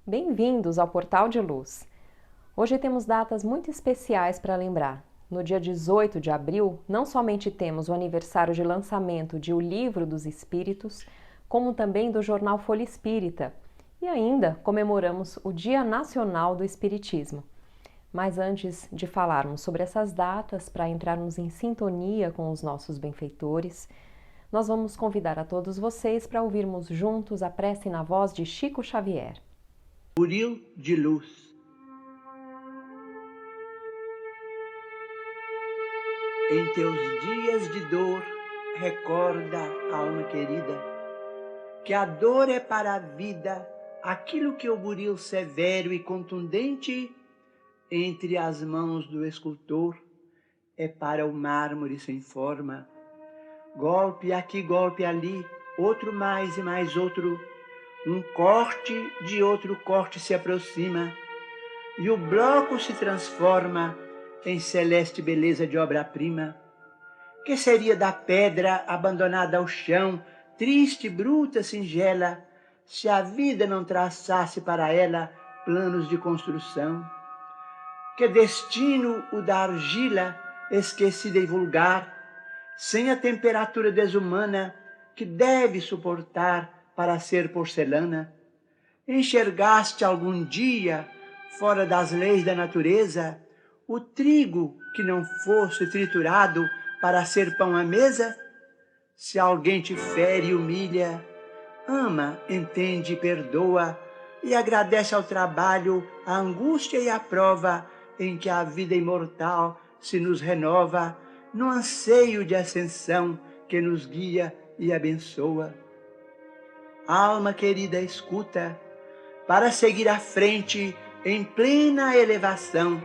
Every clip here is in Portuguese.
Bem-vindos ao Portal de Luz. Hoje temos datas muito especiais para lembrar. No dia 18 de abril, não somente temos o aniversário de lançamento de O Livro dos Espíritos, como também do jornal Folha Espírita, e ainda comemoramos o Dia Nacional do Espiritismo. Mas antes de falarmos sobre essas datas, para entrarmos em sintonia com os nossos benfeitores, nós vamos convidar a todos vocês para ouvirmos juntos a prece na voz de Chico Xavier. Buril de luz. Em teus dias de dor, recorda, alma querida, que a dor é para a vida aquilo que o buril severo e contundente entre as mãos do escultor é para o mármore sem forma. Golpe aqui, golpe ali, outro mais e mais outro, um corte de outro corte se aproxima, e o bloco se transforma em celeste beleza de obra-prima. Que seria da pedra abandonada ao chão, triste, bruta, singela, se a vida não traçasse para ela planos de construção? Que destino o da argila, esquecida e vulgar, sem a temperatura desumana que deve suportar para ser porcelana? Enxergaste algum dia, fora das leis da natureza, o trigo que não fosse triturado para ser pão à mesa? Se alguém te fere e humilha, ama, entende e perdoa, e agradece ao trabalho, a angústia e a prova em que a vida imortal se nos renova, no anseio de ascensão que nos guia e abençoa. Alma querida, escuta, para seguir à frente em plena elevação,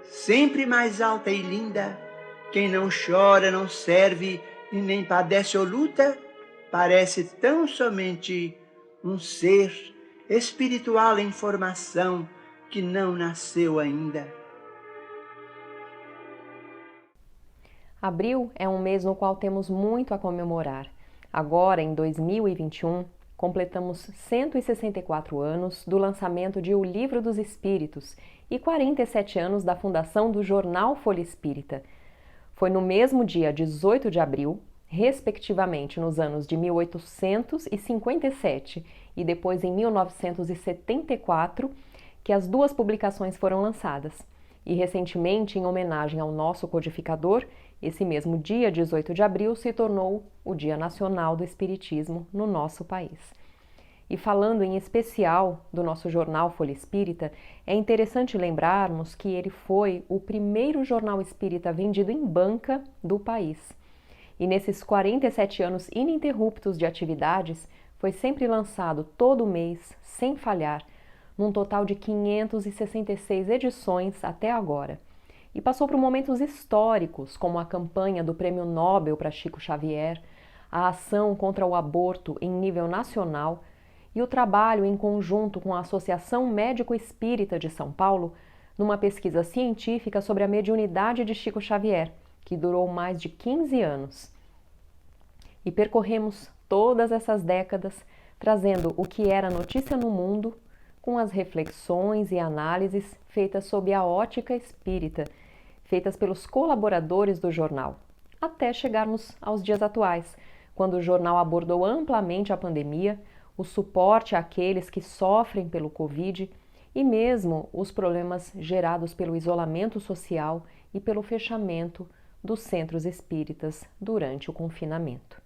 sempre mais alta e linda. Quem não chora, não serve e nem padece ou luta, parece tão somente um ser espiritual em formação que não nasceu ainda. Abril é um mês no qual temos muito a comemorar. Agora, em 2021, completamos 164 anos do lançamento de O Livro dos Espíritos e 47 anos da fundação do jornal Folha Espírita. Foi no mesmo dia 18 de abril, respectivamente nos anos de 1857 e depois em 1974, que as duas publicações foram lançadas. E recentemente, em homenagem ao nosso codificador, esse mesmo dia 18 de abril se tornou o Dia Nacional do Espiritismo no nosso país. E falando em especial do nosso jornal Folha Espírita, é interessante lembrarmos que ele foi o primeiro jornal espírita vendido em banca do país. E nesses 47 anos ininterruptos de atividades, foi sempre lançado todo mês, sem falhar, num total de 566 edições até agora. E passou por momentos históricos, como a campanha do Prêmio Nobel para Chico Xavier, a ação contra o aborto em nível nacional e o trabalho em conjunto com a Associação Médico Espírita de São Paulo numa pesquisa científica sobre a mediunidade de Chico Xavier, que durou mais de 15 anos. E percorremos todas essas décadas trazendo o que era notícia no mundo, com as reflexões e análises feitas sob a ótica espírita, feitas pelos colaboradores do jornal, até chegarmos aos dias atuais, quando o jornal abordou amplamente a pandemia, o suporte àqueles que sofrem pelo Covid e mesmo os problemas gerados pelo isolamento social e pelo fechamento dos centros espíritas durante o confinamento.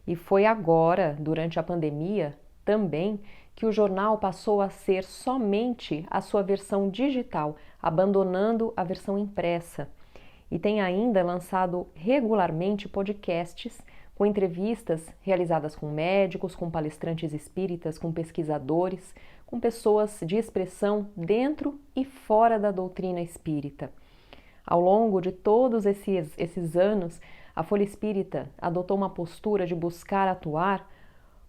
E foi agora, durante a pandemia, também, que o jornal passou a ser somente a sua versão digital, abandonando a versão impressa. E tem ainda lançado regularmente podcasts com entrevistas realizadas com médicos, com palestrantes espíritas, com pesquisadores, com pessoas de expressão dentro e fora da doutrina espírita. Ao longo de todos esses anos, a Folha Espírita adotou uma postura de buscar atuar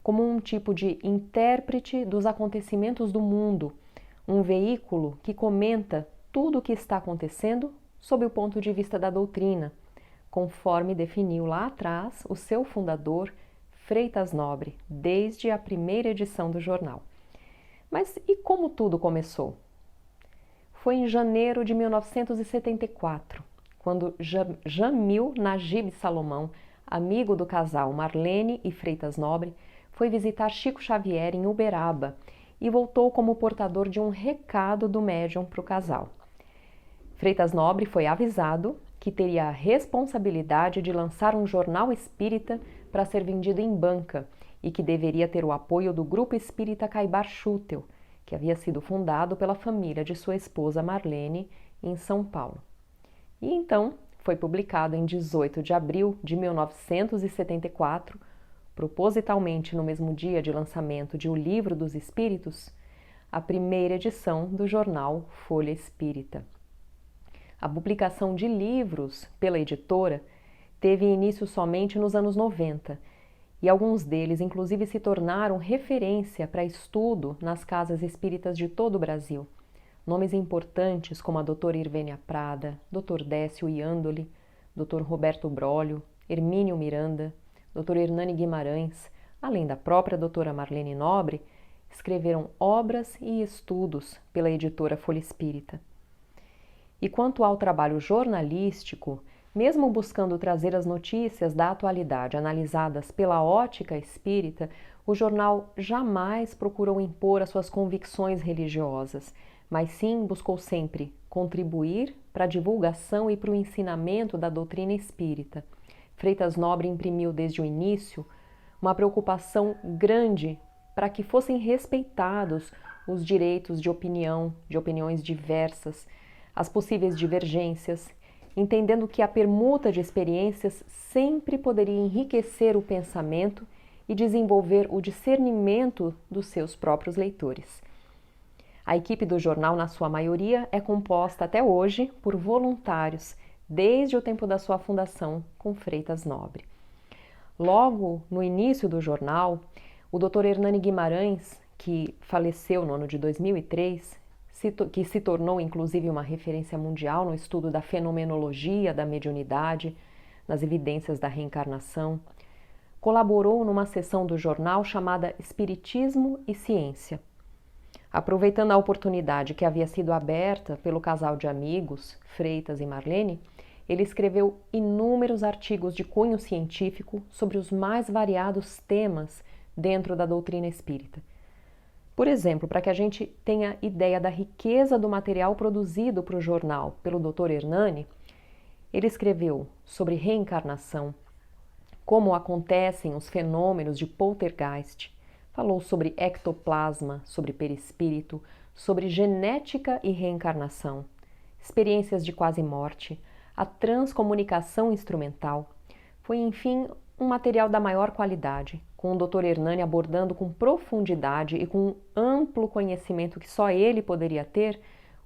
como um tipo de intérprete dos acontecimentos do mundo, um veículo que comenta tudo o que está acontecendo sob o ponto de vista da doutrina, conforme definiu lá atrás o seu fundador, Freitas Nobre, desde a primeira edição do jornal. Mas e como tudo começou? Foi em janeiro de 1974, quando Jamil Najib Salomão, amigo do casal Marlene e Freitas Nobre, foi visitar Chico Xavier em Uberaba e voltou como portador de um recado do médium para o casal. Freitas Nobre foi avisado que teria a responsabilidade de lançar um jornal espírita para ser vendido em banca e que deveria ter o apoio do Grupo Espírita Caibar Schutel, que havia sido fundado pela família de sua esposa Marlene em São Paulo. E então foi publicado em 18 de abril de 1974, propositalmente no mesmo dia de lançamento de O Livro dos Espíritos, a primeira edição do jornal Folha Espírita. A publicação de livros pela editora teve início somente nos anos 90, e alguns deles inclusive se tornaram referência para estudo nas casas espíritas de todo o Brasil. Nomes importantes como a doutora Irvênia Prada, Dr. Décio Iandoli, Dr. Roberto Brolio, Hermínio Miranda, Dr. Hernani Guimarães, além da própria doutora Marlene Nobre, escreveram obras e estudos pela editora Folha Espírita. E quanto ao trabalho jornalístico, mesmo buscando trazer as notícias da atualidade analisadas pela ótica espírita, o jornal jamais procurou impor as suas convicções religiosas, mas sim buscou sempre contribuir para a divulgação e para o ensinamento da doutrina espírita. Freitas Nobre imprimiu desde o início uma preocupação grande para que fossem respeitados os direitos de opinião, de opiniões diversas, as possíveis divergências, entendendo que a permuta de experiências sempre poderia enriquecer o pensamento e desenvolver o discernimento dos seus próprios leitores. A equipe do jornal, na sua maioria, é composta até hoje por voluntários, desde o tempo da sua fundação com Freitas Nobre. Logo no início do jornal, o Dr. Hernani Guimarães, que faleceu no ano de 2003, que se tornou inclusive uma referência mundial no estudo da fenomenologia da mediunidade, nas evidências da reencarnação, colaborou numa seção do jornal chamada Espiritismo e Ciência. Aproveitando a oportunidade que havia sido aberta pelo casal de amigos, Freitas e Marlene, ele escreveu inúmeros artigos de cunho científico sobre os mais variados temas dentro da doutrina espírita. Por exemplo, para que a gente tenha ideia da riqueza do material produzido para o jornal pelo Dr. Hernani, ele escreveu sobre reencarnação, como acontecem os fenômenos de poltergeist, falou sobre ectoplasma, sobre perispírito, sobre genética e reencarnação, experiências de quase morte, a transcomunicação instrumental. Foi, enfim, um material da maior qualidade, com o Dr. Hernani abordando com profundidade e com um amplo conhecimento que só ele poderia ter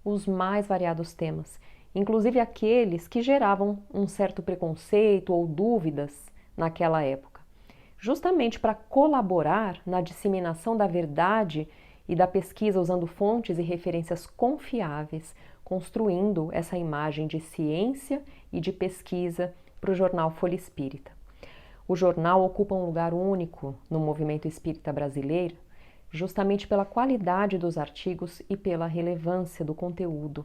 os mais variados temas, inclusive aqueles que geravam um certo preconceito ou dúvidas naquela época, justamente para colaborar na disseminação da verdade e da pesquisa usando fontes e referências confiáveis, construindo essa imagem de ciência e de pesquisa para o jornal Folha Espírita. O jornal ocupa um lugar único no movimento espírita brasileiro, justamente pela qualidade dos artigos e pela relevância do conteúdo,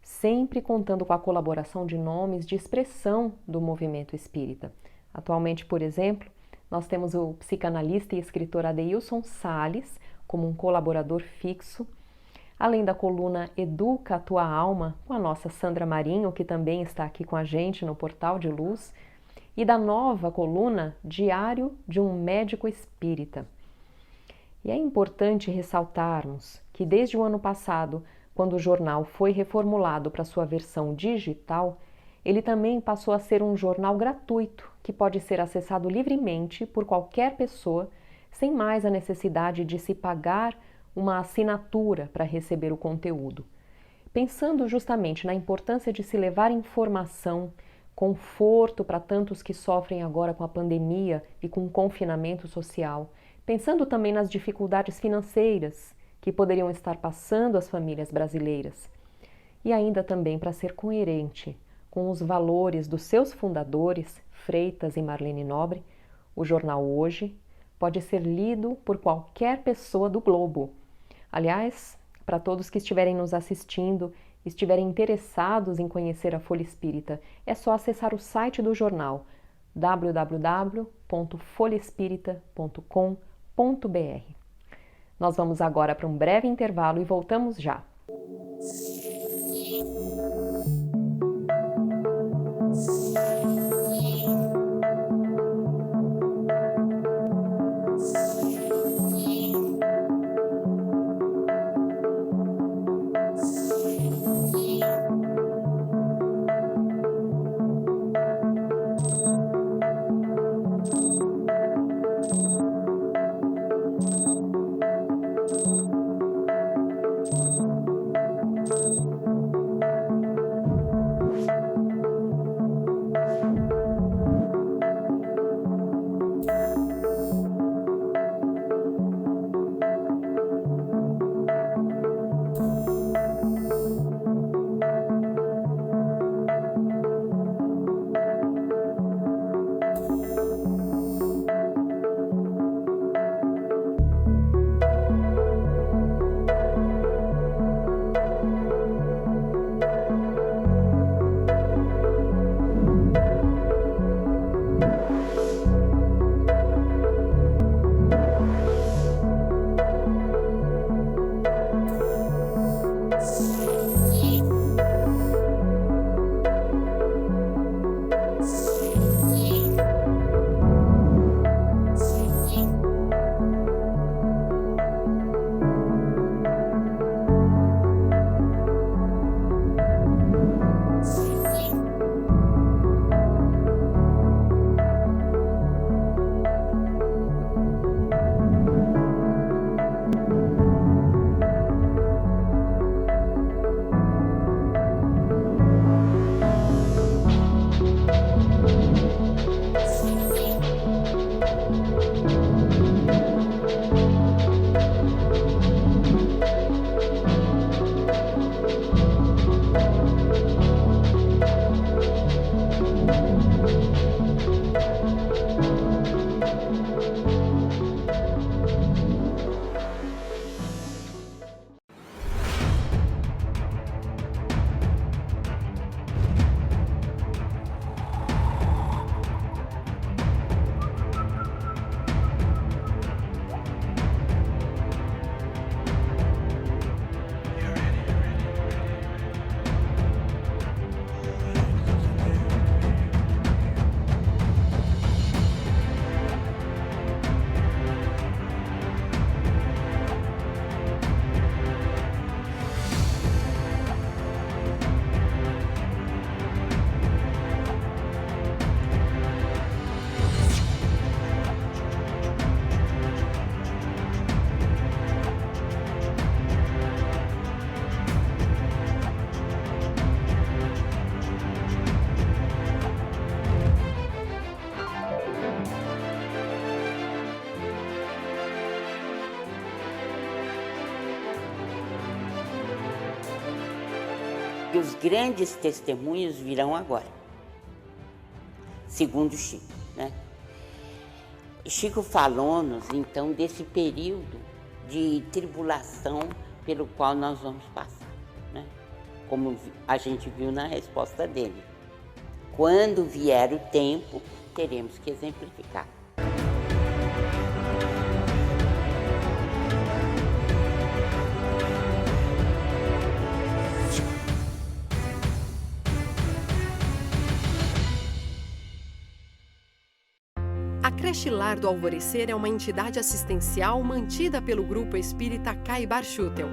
sempre contando com a colaboração de nomes de expressão do movimento espírita. Atualmente, por exemplo, nós temos o psicanalista e escritor Adeilson Sales como um colaborador fixo, além da coluna Educa a Tua Alma, com a nossa Sandra Marinho, que também está aqui com a gente no Portal de Luz, e da nova coluna Diário de um Médico Espírita. E é importante ressaltarmos que desde o ano passado, quando o jornal foi reformulado para sua versão digital, ele também passou a ser um jornal gratuito, que pode ser acessado livremente por qualquer pessoa, sem mais a necessidade de se pagar uma assinatura para receber o conteúdo. Pensando justamente na importância de se levar informação, conforto para tantos que sofrem agora com a pandemia e com o confinamento social, pensando também nas dificuldades financeiras que poderiam estar passando as famílias brasileiras, e ainda também para ser coerente com os valores dos seus fundadores, Freitas e Marlene Nobre, o jornal Hoje pode ser lido por qualquer pessoa do globo, Aliás, para todos que estiverem nos assistindo, estiverem interessados em conhecer a Folha Espírita, é só acessar o site do jornal www.folhaespirita.com.br. Nós vamos agora para um breve intervalo e voltamos já. E os grandes testemunhos virão agora, segundo Chico, né? Chico falou-nos, então, desse período de tribulação pelo qual nós vamos passar, né? Como a gente viu na resposta dele. Quando vier o tempo, teremos que exemplificar. A Creche Lar do Alvorecer é uma entidade assistencial mantida pelo Grupo Espírita Caibar Schutel.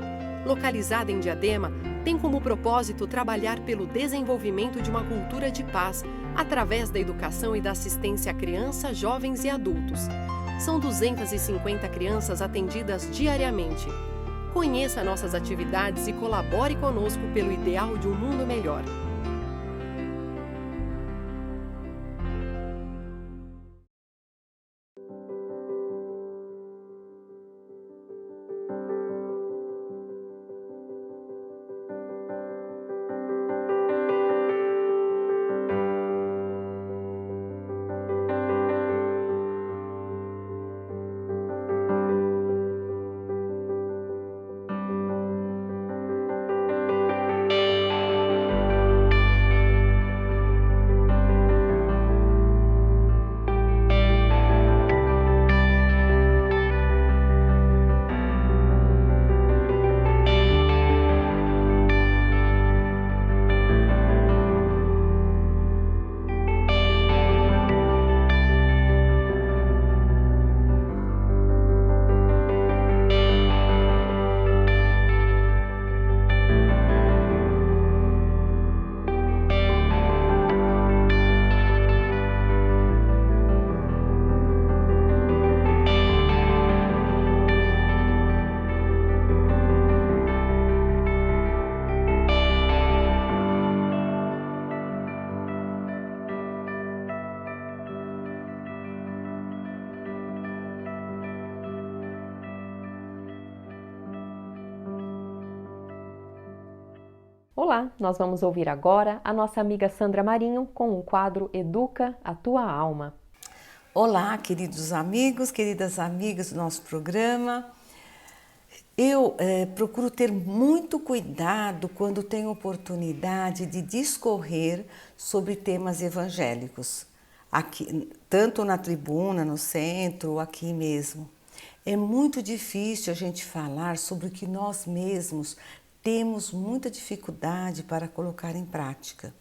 Localizada em Diadema, tem como propósito trabalhar pelo desenvolvimento de uma cultura de paz através da educação e da assistência a crianças, jovens e adultos. São 250 crianças atendidas diariamente. Conheça nossas atividades e colabore conosco pelo ideal de um mundo melhor. Olá, nós vamos ouvir agora a nossa amiga Sandra Marinho com o quadro Educa a Tua Alma. Olá, queridos amigos, queridas amigas do nosso programa. Eu procuro ter muito cuidado quando tenho oportunidade de discorrer sobre temas evangélicos, aqui, tanto na tribuna, no centro, aqui mesmo. É muito difícil a gente falar sobre o que nós mesmos temos muita dificuldade para colocar em prática.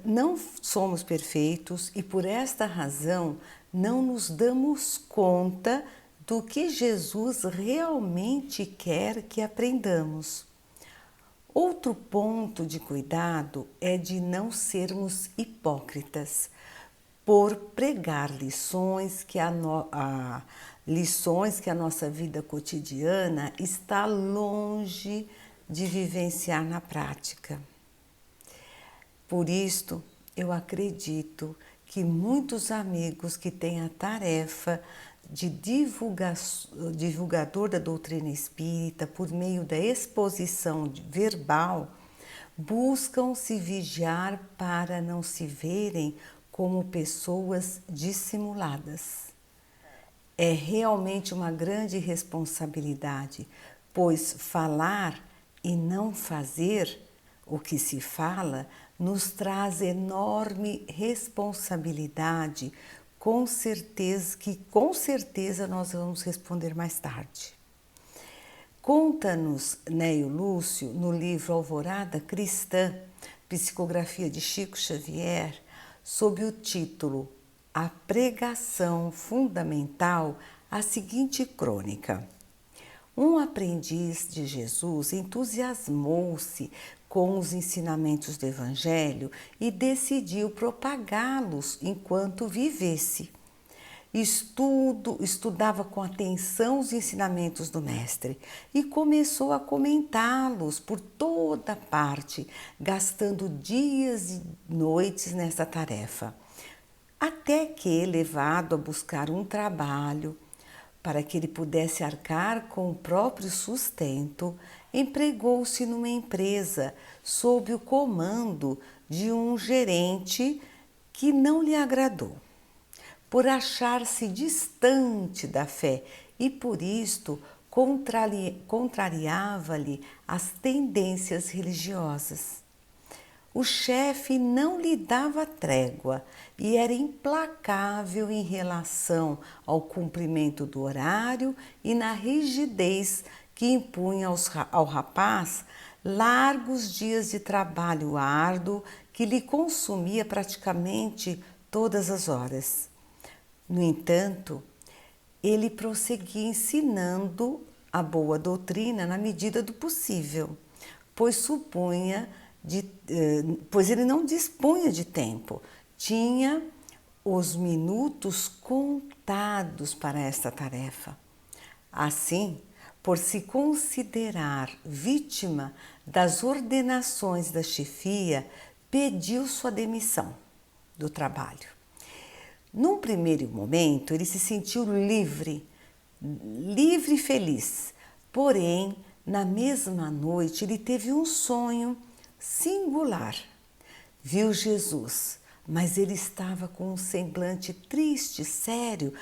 Não somos perfeitos e por esta razão não nos damos conta do que Jesus realmente quer que aprendamos. Outro ponto de cuidado é de não sermos hipócritas por pregar lições que a nossa vida cotidiana está longe de vivenciar na prática. Por isto, eu acredito que muitos amigos que têm a tarefa de divulgador da doutrina espírita por meio da exposição verbal, buscam se vigiar para não se verem como pessoas dissimuladas. É realmente uma grande responsabilidade, pois falar e não fazer o que se fala nos traz enorme responsabilidade, com certeza nós vamos responder mais tarde. Conta-nos Neio Lúcio, no livro Alvorada Cristã, psicografia de Chico Xavier, sob o título A Pregação Fundamental, a seguinte crônica. Um aprendiz de Jesus entusiasmou-se com os ensinamentos do Evangelho e decidiu propagá-los enquanto vivesse. Estudava com atenção os ensinamentos do Mestre e começou a comentá-los por toda parte, gastando dias e noites nessa tarefa. Até que, levado a buscar um trabalho, para que ele pudesse arcar com o próprio sustento, empregou-se numa empresa sob o comando de um gerente que não lhe agradou, por achar-se distante da fé e por isto contrariava-lhe as tendências religiosas. O chefe não lhe dava trégua e era implacável em relação ao cumprimento do horário e na rigidez que impunha ao rapaz largos dias de trabalho árduo que lhe consumia praticamente todas as horas. No entanto, ele prosseguia ensinando a boa doutrina na medida do possível, pois ele não dispunha de tempo, tinha os minutos contados para esta tarefa. Assim, por se considerar vítima das ordenações da chefia, pediu sua demissão do trabalho. Num primeiro momento, ele se sentiu livre e feliz. Porém, na mesma noite, ele teve um sonho singular. Viu Jesus, mas ele estava com um semblante triste, sério,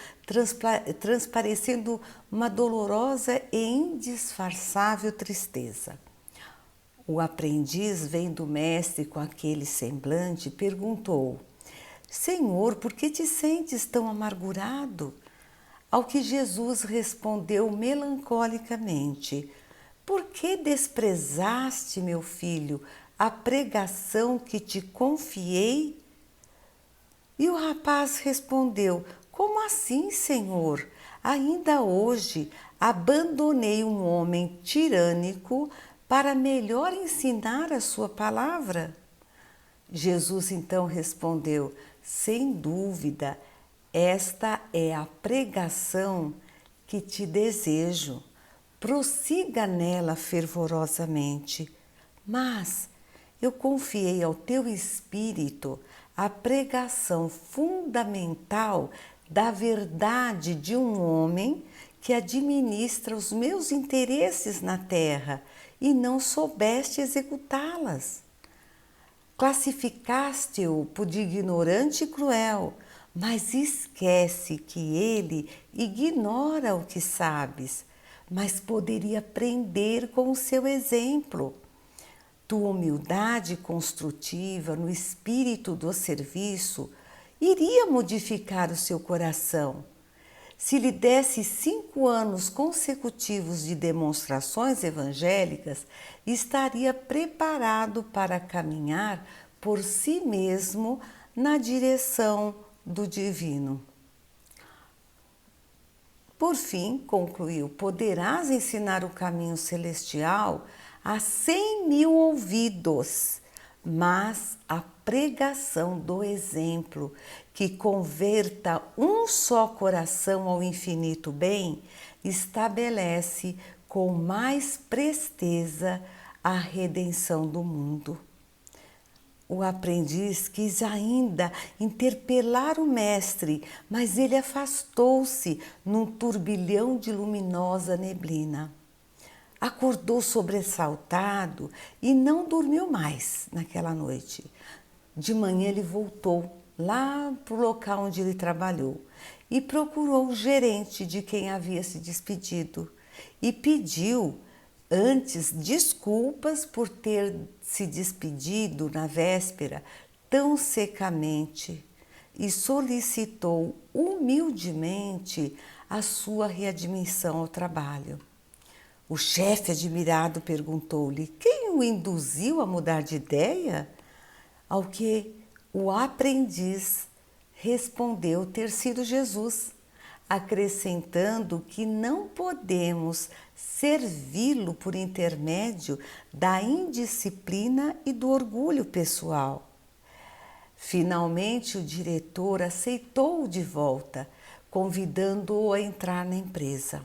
transparecendo uma dolorosa e indisfarçável tristeza. O aprendiz, vendo o mestre com aquele semblante, perguntou: Senhor, por que te sentes tão amargurado? Ao que Jesus respondeu melancolicamente: Por que desprezaste, meu filho, a pregação que te confiei? E o rapaz respondeu: Como assim, Senhor? Ainda hoje abandonei um homem tirânico para melhor ensinar a sua palavra. Jesus então respondeu: Sem dúvida, esta é a pregação que te desejo. Prossiga nela fervorosamente. Mas eu confiei ao teu espírito a pregação fundamental da verdade de um homem que administra os meus interesses na terra e não soubeste executá-las. Classificaste-o por ignorante e cruel, mas esquece que ele ignora o que sabes, mas poderia aprender com o seu exemplo. Tua humildade construtiva no espírito do serviço iria modificar o seu coração. Se lhe desse 5 anos consecutivos de demonstrações evangélicas, estaria preparado para caminhar por si mesmo na direção do divino. Por fim, concluiu, poderás ensinar o caminho celestial a 100.000 ouvidos, mas a pregação do exemplo que converta um só coração ao infinito bem estabelece com mais presteza a redenção do mundo. O aprendiz quis ainda interpelar o mestre, mas ele afastou-se num turbilhão de luminosa neblina. Acordou sobressaltado e não dormiu mais naquela noite. De manhã ele voltou lá para o local onde ele trabalhou e procurou o gerente de quem havia se despedido e pediu antes desculpas por ter se despedido na véspera tão secamente e solicitou humildemente a sua readmissão ao trabalho. O chefe, admirado, perguntou-lhe quem o induziu a mudar de ideia, ao que o aprendiz respondeu ter sido Jesus, acrescentando que não podemos servi-lo por intermédio da indisciplina e do orgulho pessoal. Finalmente, o diretor aceitou-o de volta, convidando-o a entrar na empresa.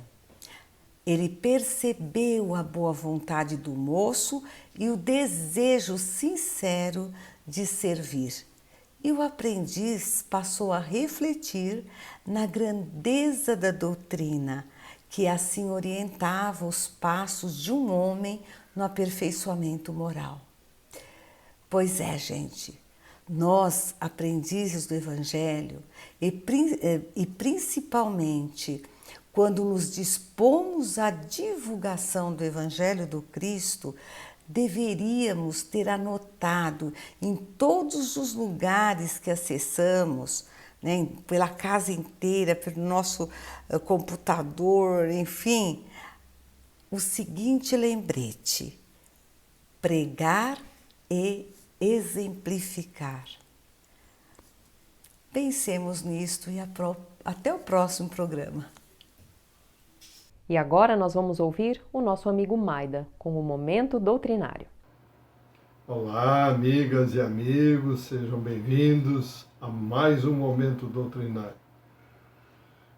Ele percebeu a boa vontade do moço e o desejo sincero de servir. E o aprendiz passou a refletir na grandeza da doutrina, que assim orientava os passos de um homem no aperfeiçoamento moral. Pois é, gente, nós, aprendizes do Evangelho, e principalmente quando nos dispomos à divulgação do Evangelho do Cristo, deveríamos ter anotado em todos os lugares que acessamos, né, pela casa inteira, pelo nosso computador, enfim, o seguinte lembrete: pregar e exemplificar. Pensemos nisto e até o próximo programa. E agora nós vamos ouvir o nosso amigo Maida com o Momento Doutrinário. Olá, amigas e amigos, sejam bem-vindos a mais um Momento Doutrinário.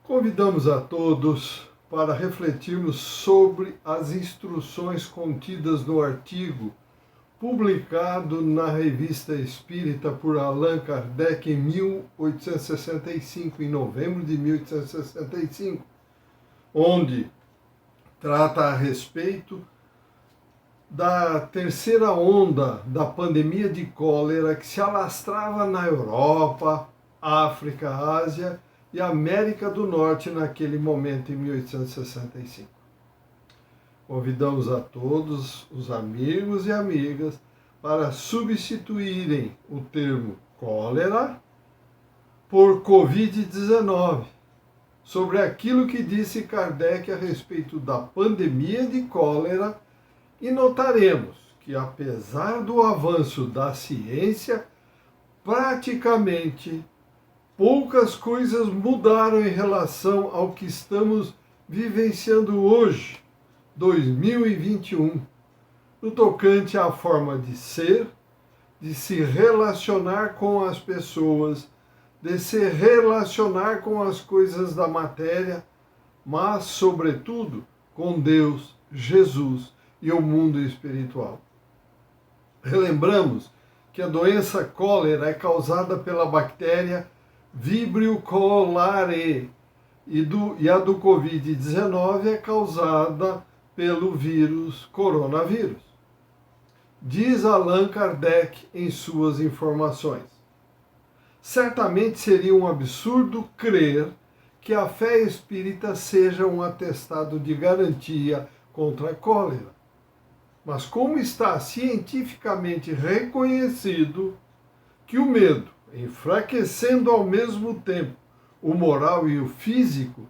Convidamos a todos para refletirmos sobre as instruções contidas no artigo publicado na Revista Espírita por Allan Kardec em 1865, em novembro de 1865, onde trata a respeito da terceira onda da pandemia de cólera que se alastrava na Europa, África, Ásia e América do Norte naquele momento, em 1865. Convidamos a todos os amigos e amigas para substituírem o termo cólera por Covid-19, sobre aquilo que disse Kardec a respeito da pandemia de cólera, e notaremos que, apesar do avanço da ciência, praticamente poucas coisas mudaram em relação ao que estamos vivenciando hoje, 2021, no tocante à forma de ser, de se relacionar com as pessoas, de se relacionar com as coisas da matéria, mas, sobretudo, com Deus, Jesus e o mundo espiritual. Relembramos que a doença cólera é causada pela bactéria Vibrio cholerae e a do Covid-19 é causada pelo vírus coronavírus. Diz Allan Kardec em suas informações. Certamente seria um absurdo crer que a fé espírita seja um atestado de garantia contra a cólera. Mas como está cientificamente reconhecido que o medo, enfraquecendo ao mesmo tempo o moral e o físico,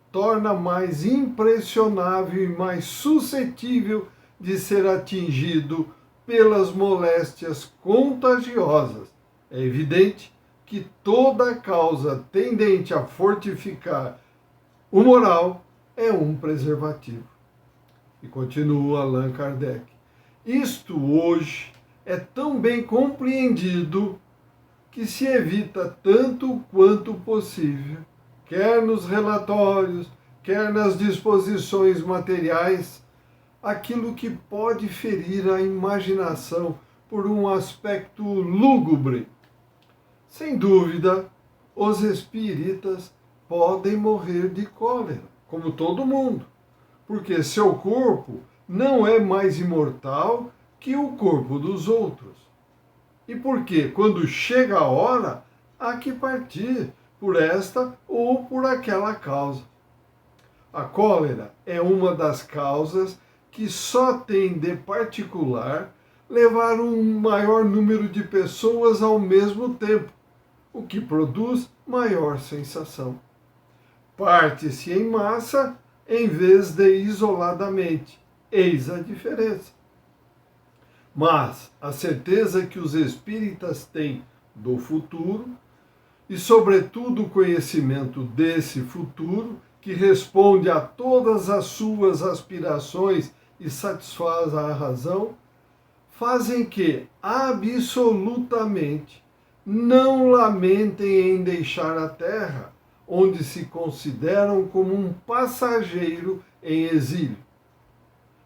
torna mais impressionável e mais suscetível de ser atingido pelas moléstias contagiosas, é evidente que toda causa tendente a fortificar o moral é um preservativo. E continua Allan Kardec. Isto hoje é tão bem compreendido que se evita tanto quanto possível, quer nos relatórios, quer nas disposições materiais, aquilo que pode ferir a imaginação por um aspecto lúgubre. Sem dúvida, os espíritas podem morrer de cólera, como todo mundo, porque seu corpo não é mais imortal que o corpo dos outros. E porque, quando chega a hora, há que partir por esta ou por aquela causa. A cólera é uma das causas que só tem de particular levar um maior número de pessoas ao mesmo tempo, o que produz maior sensação. Parte-se em massa em vez de isoladamente. Eis a diferença. Mas a certeza que os espíritas têm do futuro, e sobretudo o conhecimento desse futuro, que responde a todas as suas aspirações e satisfaz a razão, fazem que, absolutamente, não lamentem em deixar a terra, onde se consideram como um passageiro em exílio.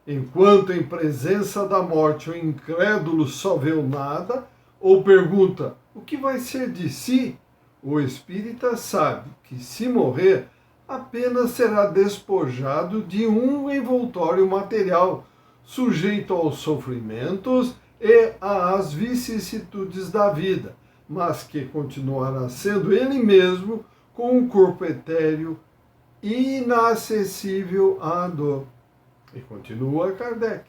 Enquanto em presença da morte o incrédulo só vê o nada, ou pergunta o que vai ser de si, o espírita sabe que, se morrer, apenas será despojado de um envoltório material, sujeito aos sofrimentos e às vicissitudes da vida, mas que continuará sendo ele mesmo com um corpo etéreo inacessível à dor. E continua Kardec,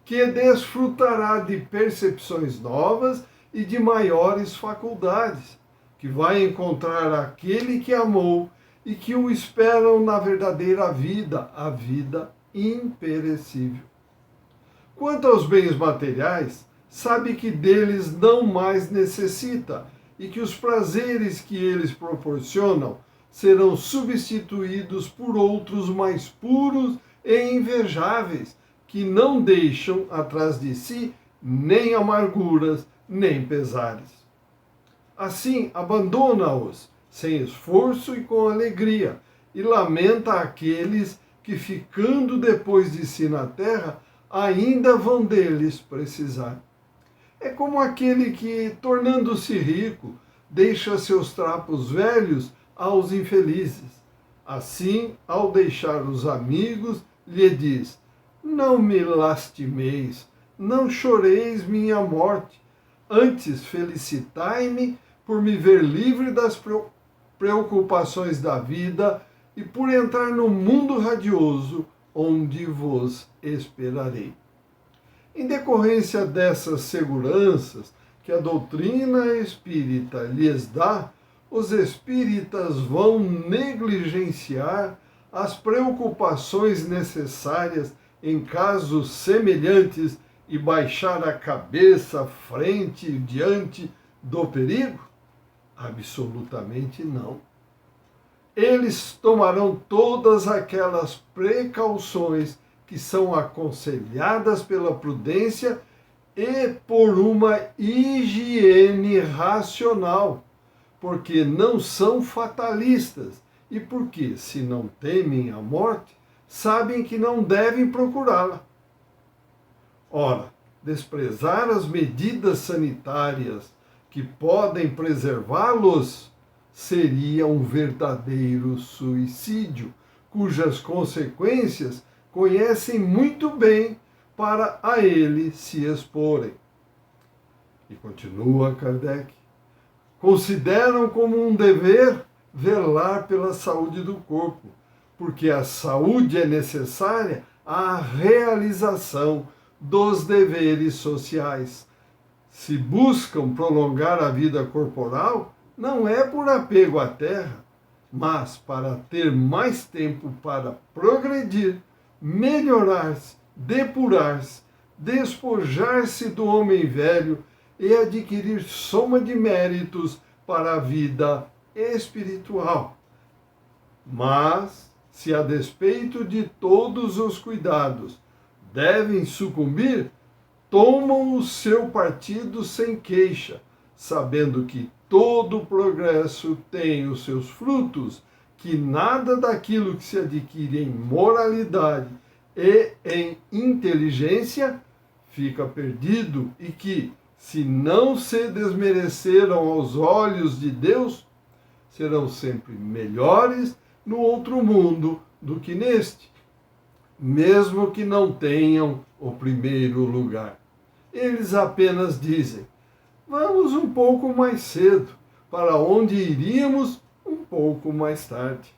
que desfrutará de percepções novas e de maiores faculdades, que vai encontrar aquele que amou e que o esperam na verdadeira vida, a vida imperecível. Quanto aos bens materiais, sabe que deles não mais necessita e que os prazeres que eles proporcionam serão substituídos por outros mais puros e invejáveis, que não deixam atrás de si nem amarguras, nem pesares. Assim, abandona-os, sem esforço e com alegria, e lamenta aqueles que, ficando depois de si na terra, ainda vão deles precisar. É como aquele que, tornando-se rico, deixa seus trapos velhos aos infelizes. Assim, ao deixar os amigos, lhe diz: não me lastimeis, não choreis minha morte, antes felicitai-me por me ver livre das preocupações da vida e por entrar no mundo radioso onde vos esperarei. Em decorrência dessas seguranças que a doutrina espírita lhes dá, os espíritas vão negligenciar as preocupações necessárias em casos semelhantes e baixar a cabeça frente e diante do perigo? Absolutamente não. Eles tomarão todas aquelas precauções que são aconselhadas pela prudência e por uma higiene racional, porque não são fatalistas e porque, se não temem a morte, sabem que não devem procurá-la. Ora, desprezar as medidas sanitárias que podem preservá-los seria um verdadeiro suicídio, cujas consequências conhecem muito bem para a ele se exporem. E continua Kardec, consideram como um dever velar pela saúde do corpo, porque a saúde é necessária à realização dos deveres sociais. Se buscam prolongar a vida corporal, não é por apego à terra, mas para ter mais tempo para progredir, melhorar-se, depurar-se, despojar-se do homem velho e adquirir soma de méritos para a vida espiritual. Mas, se a despeito de todos os cuidados devem sucumbir, tomam o seu partido sem queixa, sabendo que todo progresso tem os seus frutos, que nada daquilo que se adquire em moralidade e em inteligência fica perdido e que, se não se desmereceram aos olhos de Deus, serão sempre melhores no outro mundo do que neste, mesmo que não tenham o primeiro lugar. Eles apenas dizem: vamos um pouco mais cedo, para onde iríamos um pouco mais tarde.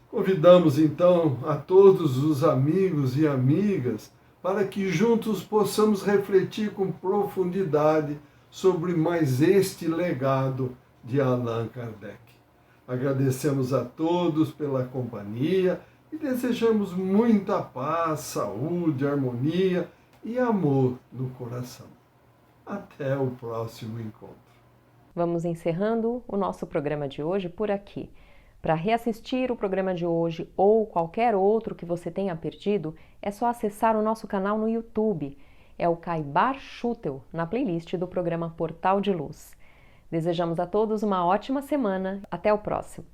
Convidamos então a todos os amigos e amigas para que juntos possamos refletir com profundidade sobre mais este legado de Allan Kardec. Agradecemos a todos pela companhia e desejamos muita paz, saúde, harmonia e amor no coração. Até o próximo encontro. Vamos encerrando o nosso programa de hoje por aqui. Para reassistir o programa de hoje ou qualquer outro que você tenha perdido, é só acessar o nosso canal no YouTube. É o Caibar Schutel, na playlist do programa Portal de Luz. Desejamos a todos uma ótima semana. Até o próximo.